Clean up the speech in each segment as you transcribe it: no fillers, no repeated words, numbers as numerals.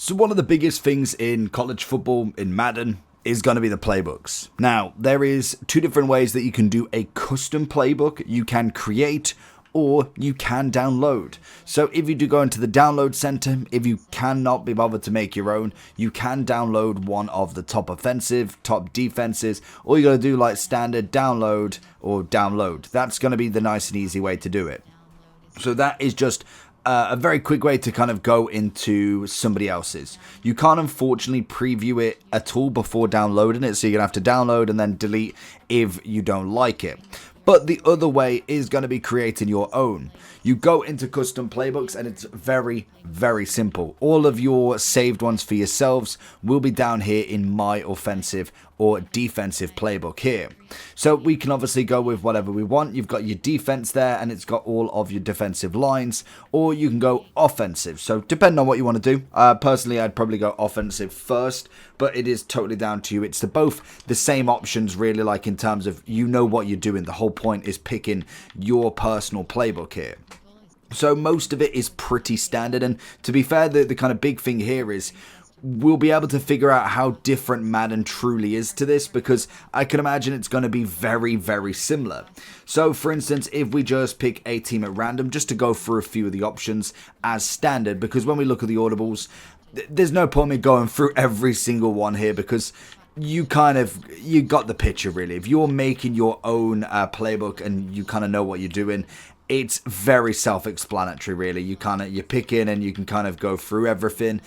So one of the biggest things in college football, in Madden, is going to be the playbooks. Now, there is two different ways that you can do a custom playbook. You can create or you can download. So if you do go into the download center, if you cannot be bothered to make your own, you can download one of the top offensive, top defenses. All you got to do, like standard, download or download. That's going to be the nice and easy way to do it. So that is just a very quick way to kind of go into somebody else's. You can't unfortunately preview it at all before downloading it, so you're going to have to download and then delete if you don't like it. But the other way is going to be creating your own. You go into custom playbooks and it's very, very simple. All of your saved ones for yourselves will be down here in my offensive or defensive playbook here. So we can obviously go with whatever we want. You've got your defense there and it's got all of your defensive lines, or you can go offensive. So depending on what you want to do. Personally, I'd probably go offensive first, but it is totally down to you. It's both the same options really, like in terms of you know what you're doing. The whole point is picking your personal playbook here. So most of it is pretty standard, and to be fair, the kind of big thing here is we'll be able to figure out how different Madden truly is to this, because I can imagine it's going to be very, very similar. So for instance, if we just pick a team at random, just to go through a few of the options as standard, because when we look at the audibles, there's no point in me going through every single one here, because you got the picture really. If you're making your own playbook and you kind of know what you're doing, it's very self-explanatory really. You pick in and you can kind of go through everything.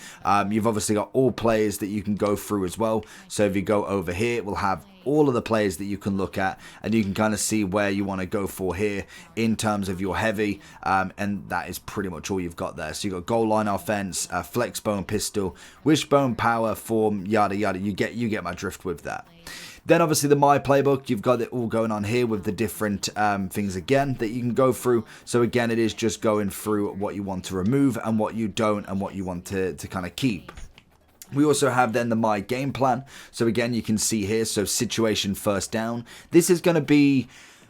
You've obviously got all players that you can go through as well. So if you go over here, we'll have all of the players that you can look at, and you can kind of see where you want to go for here in terms of your heavy, and that is pretty much all you've got there. So you've got goal line offense, flex bone pistol, wishbone power, form, yada yada. You get my drift with that. Then obviously the My Playbook, you've got it all going on here with the different things again that you can go through. So again, it is just going through what you want to remove and what you don't and what you want to kind of keep. We also have then the My Game Plan. So again, you can see here, so situation first down. This is going to be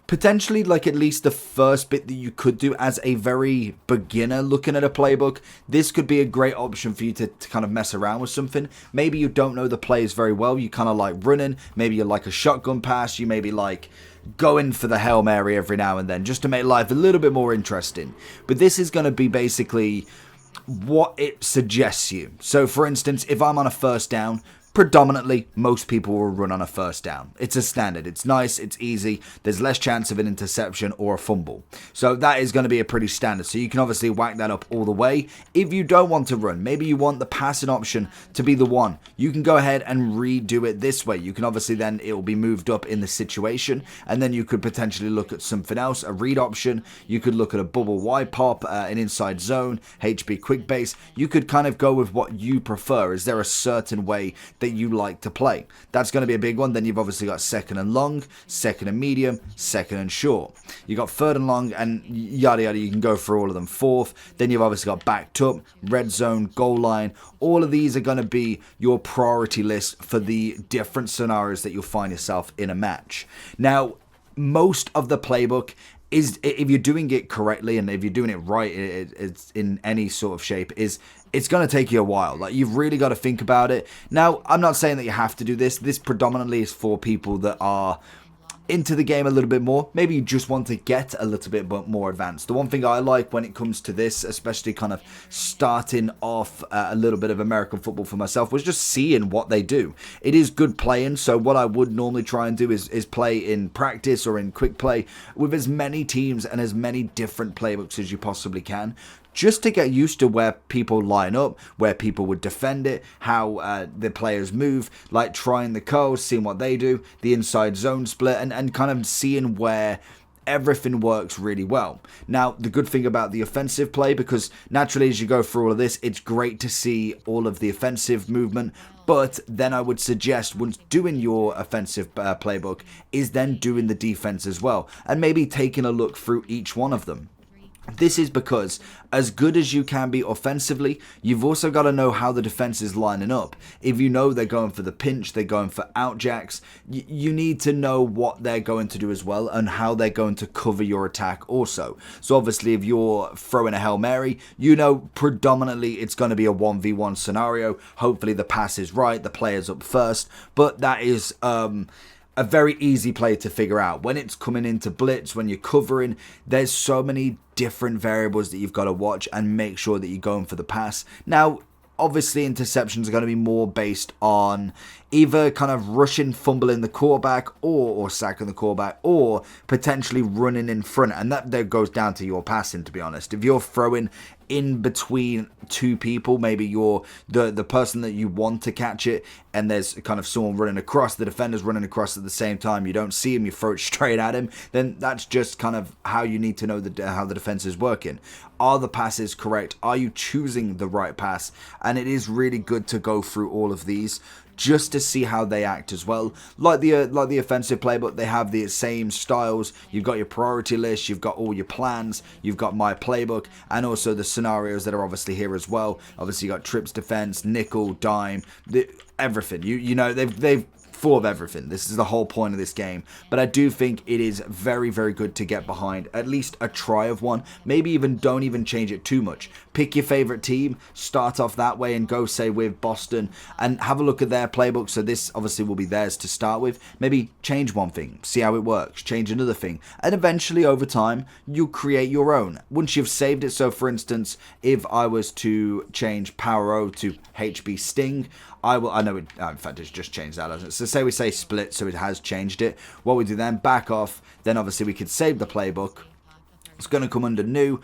potentially like at least the first bit that you could do as a very beginner looking at a playbook. This could be a great option for you to kind of mess around with something. Maybe you don't know the players very well. You kind of like running. Maybe you like a shotgun pass. You maybe like going for the Hail Mary every now and then just to make life a little bit more interesting. But this is going to be basically what it suggests you. So for instance, if I'm on a first down, predominantly, most people will run on a first down. It's a standard. It's nice. It's easy. There's less chance of an interception or a fumble. So that is going to be a pretty standard. So you can obviously whack that up all the way. If you don't want to run, maybe you want the passing option to be the one, you can go ahead and redo it this way. You can obviously then, it will be moved up in the situation, and then you could potentially look at something else, a read option. You could look at a bubble wide pop, an inside zone, HB quick base. You could kind of go with what you prefer. Is there a certain way that you like to play? That's going to be a big one. Then you've obviously got second and long, second and medium, second and short. You got third and long, and yada yada. You can go through all of them. Fourth. Then you've obviously got backed up, red zone, goal line. All of these are going to be your priority list for the different scenarios that you'll find yourself in a match. Now, most of the playbook is, if you're doing it correctly and if you're doing it right, it's in any sort of shape, it's going to take you a while. Like, you've really got to think about it. Now, I'm not saying that you have to do this. This predominantly is for people that are into the game a little bit more. Maybe you just want to get a little bit more advanced. The one thing I like when it comes to this, especially kind of starting off a little bit of American football for myself, was just seeing what they do. It is good playing. So what I would normally try and do is play in practice or in quick play with as many teams and as many different playbooks as you possibly can, just to get used to where people line up, where people would defend it, how the players move, like trying the curls, seeing what they do, the inside zone split, and kind of seeing where everything works really well. Now, the good thing about the offensive play, because naturally as you go through all of this, it's great to see all of the offensive movement, but then I would suggest once doing your offensive playbook is then doing the defense as well, and maybe taking a look through each one of them. This is because, as good as you can be offensively, you've also got to know how the defense is lining up. If you know they're going for the pinch, they're going for outjacks, you need to know what they're going to do as well and how they're going to cover your attack also. So obviously, if you're throwing a Hail Mary, you know predominantly it's going to be a 1v1 scenario. Hopefully the pass is right, the player's up first, but that is a very easy play to figure out. When it's coming into blitz, when you're covering, there's so many different variables that you've got to watch and make sure that you're going for the pass. Now, obviously, interceptions are going to be more based on either kind of rushing, fumbling the quarterback or sacking the quarterback or potentially running in front. And that goes down to your passing, to be honest. If you're throwing in between two people, maybe you're the person that you want to catch it and there's kind of someone running across, the defender's running across at the same time, you don't see him, you throw it straight at him, then that's just kind of how you need to know how the defense is working. Are the passes correct? Are you choosing the right pass? And it is really good to go through all of these just to see how they act as well. Like the offensive playbook, they have the same styles. You've got your priority list, you've got all your plans, you've got my playbook, and also the scenarios that are obviously here as well. Obviously, you got trips defense, nickel, dime, everything. You know they've full of everything. This is the whole point of this game. But I do think it is very, very good to get behind at least a try of one. Maybe even don't even change it too much. Pick your favorite team, start off that way and go, say, with Boston and have a look at their playbook. So this obviously will be theirs to start with. Maybe change one thing, see how it works, change another thing. And eventually over time, you'll create your own. Once you've saved it, so for instance, if I was to change Power O to HB Sting, I know it, in fact it's just changed that, hasn't it? So say we say split, so it has changed it. What we do then, back off, then obviously we could save the playbook. It's going to come under new,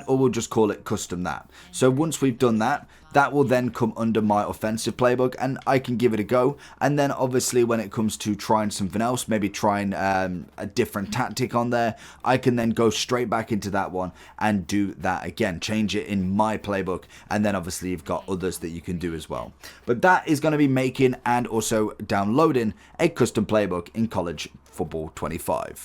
or we'll just call it custom that. So once we've done that, that will then come under my offensive playbook and I can give it a go. And then obviously when it comes to trying something else, maybe trying a different tactic on there, I can then go straight back into that one and do that again, change it in my playbook. And then obviously you've got others that you can do as well. But that is going to be making and also downloading a custom playbook in College Football 25.